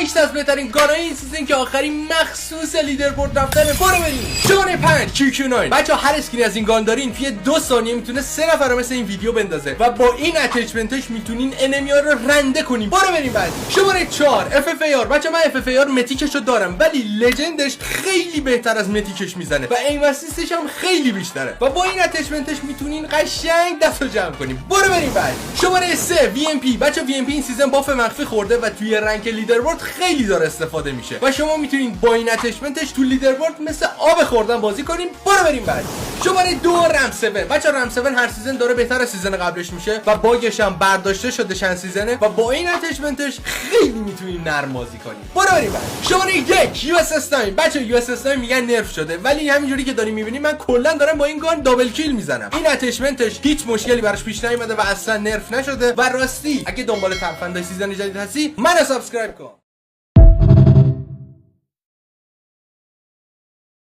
یکی از بهترین گانای این سیزن که آخرین مخصوص لیدربورد رفتنه. برو بریم. شماره 5 QQ9. بچا هر اسکینی از این گان دارین توی 2 ثانیه میتونه 3 نفر رو مثل این ویدیو بندازه و با این اتچمنتش میتونین انمی‌ها رو رنده کنین. برو بریم بعد. شماره 4 FFAR. بچا من FFAR متیکشو دارم ولی لژندش خیلی بهتر از متیکش میزنه و ایم اسیستش هم خیلی بیشتره و با این اتچمنتش میتونین قشنگ دستو جمع کنین. برو بریم بعد. شماره 3 VMP. بچا VMP این سیزن باف مخفی خورده و توی رنک لیدربورد خیلی داره استفاده میشه و شما میتونین با این اتچمنتش تو لیدربورد مثل آب خوردن بازی کنین. برو بریم بعد. شماره 2 رم 7. بچا رم 7 هر سیزن داره بهتر از سیزن قبلش میشه و باگش هم برداشته شده چند سیزنه و با این اتچمنتش خیلی میتونین نرم بازی کنین. برو بریم بعد. شماره 1 USS 9. بچا USS 9 میگن نرف شده ولی همینجوری که داریم میبینیم من کلا دارم با این گان دابل کیل میزنم. این اتچمنتش هیچ مشکلی براش پیش نیومده و اصلا نرف نشده و راستی اگه دنبال ترفندای سیزن جدید هستی منو سابسکرایب کن.